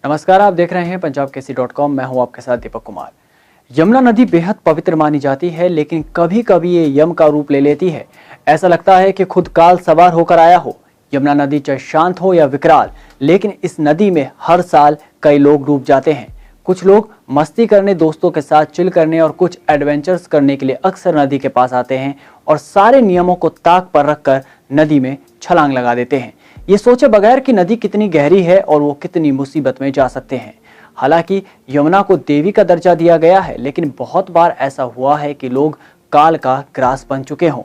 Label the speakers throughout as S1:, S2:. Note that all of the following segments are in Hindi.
S1: नमस्कार, आप देख रहे हैं punjabkesi.com। मैं हूं आपके साथ दीपक कुमार। यमुना नदी बेहद पवित्र मानी जाती है, लेकिन कभी कभी ये यम का रूप ले लेती है। ऐसा लगता है कि खुद काल सवार होकर आया हो। यमुना नदी चाहे शांत हो या विकराल, लेकिन इस नदी में हर साल कई लोग डूब जाते हैं। कुछ लोग मस्ती करने, दोस्तों के साथ चिल करने और कुछ एडवेंचर्स करने के लिए अक्सर नदी के पास आते हैं और सारे नियमों को ताक पर रखकर नदी में छलांग लगा देते हैं, ये सोचे बगैर कि नदी कितनी गहरी है और वो कितनी मुसीबत में जा सकते हैं। हालांकि यमुना को देवी का दर्जा दिया गया है, लेकिन बहुत बार ऐसा हुआ है कि लोग काल का ग्रास बन चुके हों।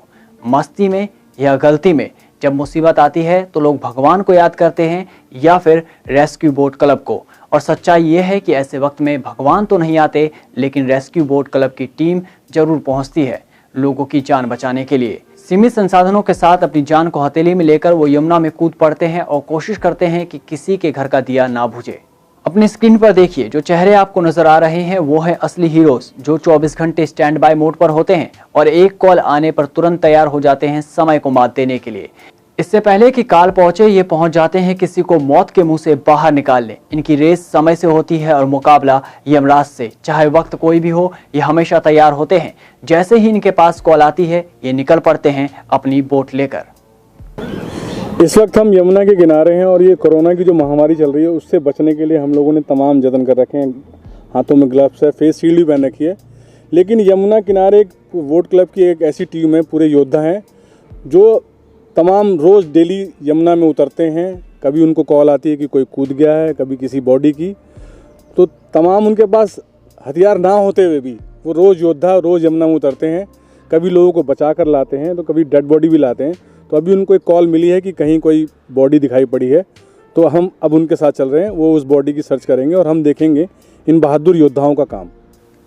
S1: मस्ती में या गलती में जब मुसीबत आती है तो लोग भगवान को याद करते हैं या फिर रेस्क्यू बोट क्लब को। और सच्चाई ये है कि ऐसे वक्त में भगवान तो नहीं आते, लेकिन रेस्क्यू बोट क्लब की टीम जरूर पहुंचती है लोगों की जान बचाने के लिए। सीमित संसाधनों के साथ अपनी जान को हथेली में लेकर वो यमुना में कूद पड़ते हैं और कोशिश करते हैं कि किसी के घर का दिया ना बुझे। अपनी स्क्रीन पर देखिए, जो चेहरे आपको नजर आ रहे हैं वो है असली हीरोज, जो 24 घंटे स्टैंड बाय मोड पर होते हैं और एक कॉल आने पर तुरंत तैयार हो जाते हैं समय को मात देने के लिए। इससे पहले कि काल पहुंचे, ये पहुंच जाते हैं किसी को मौत के मुंह से बाहर निकालने। इनकी रेस समय से होती है और मुकाबला यमराज से। चाहे वक्त कोई भी हो, ये हमेशा तैयार होते हैं। जैसे ही इनके पास कॉल आती है, ये निकल पड़ते हैं अपनी बोट लेकर।
S2: इस वक्त हम यमुना के किनारे हैं और ये कोरोना की जो महामारी चल रही है उससे बचने के लिए हम लोगों ने तमाम जतन कर रखे हैं। हाथों में ग्लव्स है, फेस शील्ड भी पहन रखी है। लेकिन यमुना किनारे एक बोट क्लब की एक ऐसी टीम है, पूरे योद्धा हैं जो तमाम रोज़ डेली यमुना में उतरते हैं। कभी उनको कॉल आती है कि कोई कूद गया है, कभी किसी बॉडी की, तो तमाम उनके पास हथियार ना होते हुए भी वो रोज़ योद्धा रोज़ यमुना में उतरते हैं। कभी लोगों को बचा कर लाते हैं तो कभी डेड बॉडी भी लाते हैं। तो अभी उनको एक कॉल मिली है कि कहीं कोई बॉडी दिखाई पड़ी है, तो हम अब उनके साथ चल रहे हैं। वो उस बॉडी की सर्च करेंगे और हम देखेंगे इन बहादुर योद्धाओं का काम।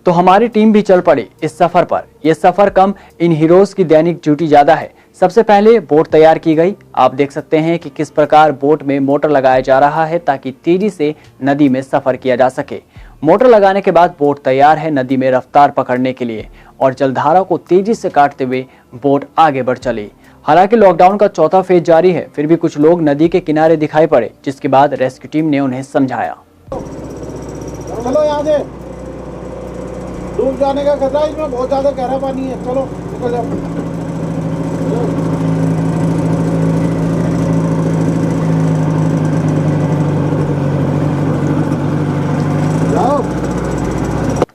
S1: तो हमारी टीम भी चल पड़ी इस सफर पर। यह सफर कम, इन हीरोज की दैनिक ड्यूटी ज्यादा है। सबसे पहले बोट तैयार की गई। आप देख सकते हैं कि किस प्रकार बोट में मोटर लगाया जा रहा है ताकि तेजी से नदी में सफर किया जा सके। मोटर लगाने के बाद बोट तैयार है नदी में रफ्तार पकड़ने के लिए और जलधारा को तेजी से काटते हुए बोट आगे बढ़ चली। हालांकि लॉकडाउन का चौथा फेज जारी है, फिर भी कुछ लोग नदी के किनारे दिखाई पड़े, जिसके बाद रेस्क्यू टीम ने उन्हें समझाया।
S3: चलो यहाँ से डूब जाने का खतरा, इसमें बहुत ज्यादा गहरा पानी है। चलो निकल जाओ।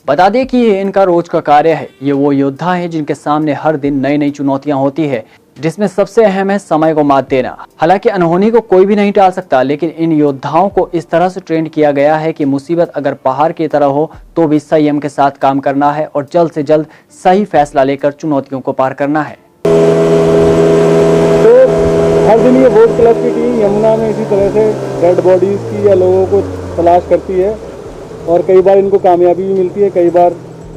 S1: बता दें कि ये इनका रोज का कार्य है। ये वो योद्धा हैं जिनके सामने हर दिन नई नई चुनौतियां होती है, जिसमें सबसे अहम है समय को मात देना। हालांकि अनहोनी को कोई भी नहीं टाल सकता, लेकिन इन योद्धाओं को इस तरह से ट्रेन किया गया है कि मुसीबत अगर पहाड़ की तरह हो तो भी संयम के साथ काम करना है और जल्द से जल्द सही फैसला लेकर चुनौतियों को पार करना है।
S2: तो हर दिन ये बोट क्लब की टीम यमुना में इसी तरह से डेड बॉडीज की या लोगों को तलाश करती है और कई बार इनको कामयाबी भी मिलती है, कई बार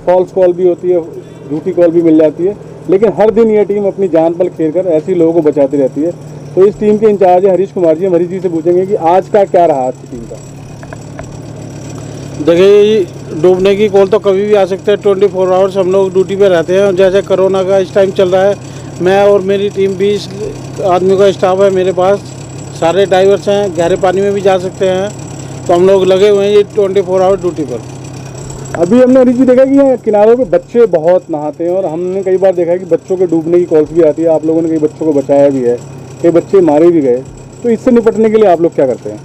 S2: फॉल्स कॉल भी होती है, झूठी कॉल भी मिल जाती है। लेकिन हर दिन ये टीम अपनी जान पर खेल कर ऐसे लोगों को बचाती रहती है। तो इस टीम के इंचार्ज है हरीश कुमार जी। हम हरीश जी से पूछेंगे कि आज का क्या रहा आपकी टीम का।
S4: देखिए, डूबने की कॉल तो कभी भी आ सकते हैं। 24 आवर्स हम लोग ड्यूटी पे रहते हैं। जैसे कोरोना का इस टाइम चल रहा है, मैं और मेरी टीम 20 आदमी का स्टाफ है मेरे पास। सारे डाइवर्स हैं, गहरे पानी में भी जा सकते हैं। तो हम लोग लगे हुए हैं ये 24 आवर ड्यूटी पर।
S2: अभी हमने हरीश जी देखा कि यहाँ किनारों पे बच्चे बहुत नहाते हैं और हमने कई बार देखा है कि बच्चों के डूबने की कॉल्स भी आती है। आप लोगों ने कई बच्चों को बचाया भी है, कई बच्चे मारे भी गए। तो इससे निपटने के लिए आप लोग क्या करते हैं?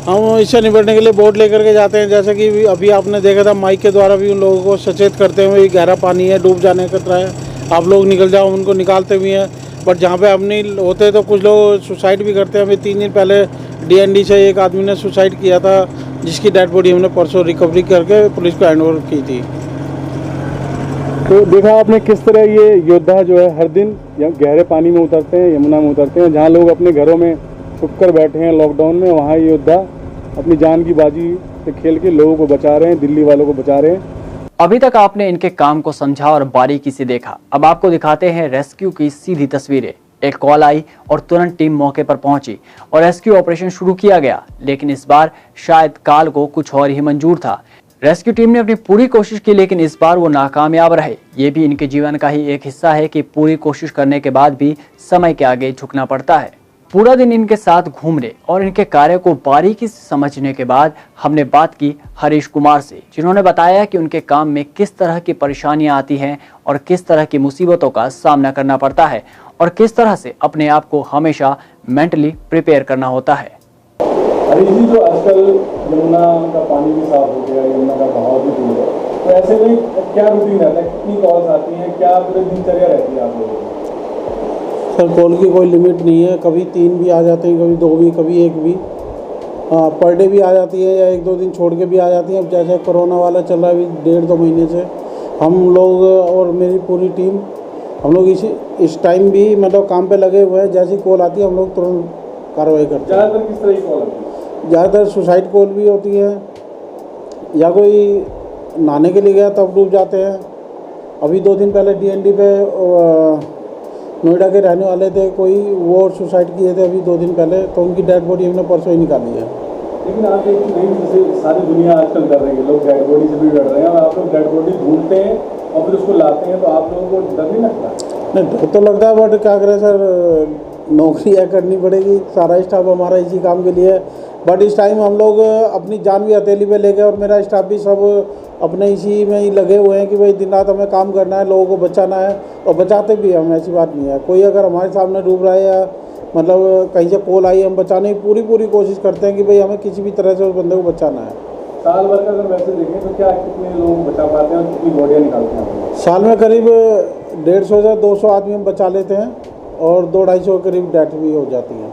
S4: हम इससे निपटने के लिए बोट लेकर के जाते हैं। जैसे कि अभी आपने देखा था, माइक के द्वारा भी उन लोगों को सचेत करते हुए, गहरा पानी है, डूब जाने का खतरा है, आप लोग निकल जाओ, उनको निकालते भी हैं। बट जहाँ पे हम नहीं होते तो कुछ लोग सुसाइड भी करते हैं। अभी 3 दिन पहले DND से एक आदमी ने सुसाइड किया था, जिसकी डेड बॉडी हमने परसों रिकवरी करके पुलिस को हैंड ओवर की थी।
S2: तो देखा आपने किस तरह ये योद्धा जो है हर दिन गहरे पानी में उतरते हैं, यमुना में उतरते हैं। जहाँ लोग अपने घरों में छुप कर बैठे हैं लॉकडाउन में, वहाँ ये योद्धा अपनी जान की बाजी से खेल के लोगों को बचा रहे हैं, दिल्ली वालों को बचा रहे हैं।
S1: अभी तक आपने इनके काम को समझा और बारीकी से देखा। अब आपको दिखाते हैं रेस्क्यू की सीधी तस्वीरें। एक कॉल आई और तुरंत टीम मौके पर पहुंची और रेस्क्यू ऑपरेशन शुरू किया गया। लेकिन इस बार शायद काल को कुछ और ही मंजूर था। रेस्क्यू टीम ने अपनी पूरी कोशिश की, लेकिन इस बार वो नाकामयाब रहे। ये भी इनके जीवन का ही एक हिस्सा है कि पूरी कोशिश करने के बाद भी समय के आगे झुकना पड़ता है। पूरा दिन इनके साथ घूमने और इनके कार्य को बारीकी से समझने के बाद हमने बात की हरीश कुमार से, जिन्होंने बताया कि उनके काम में किस तरह की परेशानियां आती हैं और किस तरह की मुसीबतों का सामना करना पड़ता है और किस तरह से अपने आप को हमेशा मेंटली प्रिपेयर करना होता है।
S2: हरीश जी, जो आजकल यमुना का पानी भी साफ हो गया, यमुना का बहाव भी दूर है, तो ऐसे में क्या रूटीन रहता है, कितनी कॉल्स आती हैं, क्या पूरी दिनचर्या रहती है आप लोगों की?
S4: सर कॉल की कोई लिमिट नहीं है, कभी 3 भी आ जाते हैं, कभी 2 भी, कभी 1 भी। हाँ, पर डे भी आ जाती है या 1-2 दिन छोड़ के भी आ जाती है। अब जैसे कोरोना वाला चल रहा है अभी 1.5-2 महीने से, हम लोग और मेरी पूरी टीम हम लोग इस टाइम भी मतलब काम पे लगे हुए हैं। जैसी कॉल आती है हम लोग तुरंत कार्रवाई करते हैं।
S2: ज़्यादातर किस तरह की कॉल आती है?
S4: ज़्यादातर सुसाइड कॉल भी होती है या कोई नहाने के लिए गया तब डूब जाते हैं। अभी 2 दिन पहले DND पे नोएडा के रहने वाले थे कोई, वो सुसाइड किए थे अभी 2 दिन पहले, तो उनकी डेड बॉडी हमने परसों ही निकाली है।
S2: लेकिन आप एक नहीं, जैसे सारी दुनिया आजकल कर रही है, लोग डेड बॉडी से भी डर रहे हैं और आप लोग डेड बॉडी ढूंढते हैं और फिर उसको लाते हैं, तो आप लोगों को डर नहीं लगता?
S4: नहीं, डर तो लगता है, बट क्या करें सर, नौकरी है, करनी पड़ेगी। सारा स्टाफ हमारा इसी काम के लिए है, बट इस टाइम हम लोग अपनी जान भी हथेली पे लेके और मेरा स्टाफ भी सब अपने इसी में ही लगे हुए हैं कि भाई दिन रात हमें काम करना है, लोगों को बचाना है, और बचाते भी हम। ऐसी बात नहीं है, कोई अगर हमारे सामने डूब रहा है या मतलब कहीं से कॉल आई, हम बचाने की पूरी कोशिश करते हैं कि भाई हमें किसी भी तरह से उस बंदे को बचाना है।
S2: साल भर का अगर वैसे देखें तो क्या कितने लोग बचा पाते हैं और कितनी बॉडियाँ निकालते हैं?
S4: साल में करीब 150 से 200 आदमी हम बचा लेते हैं और 200-250 करीब डेथ भी हो जाती हैं।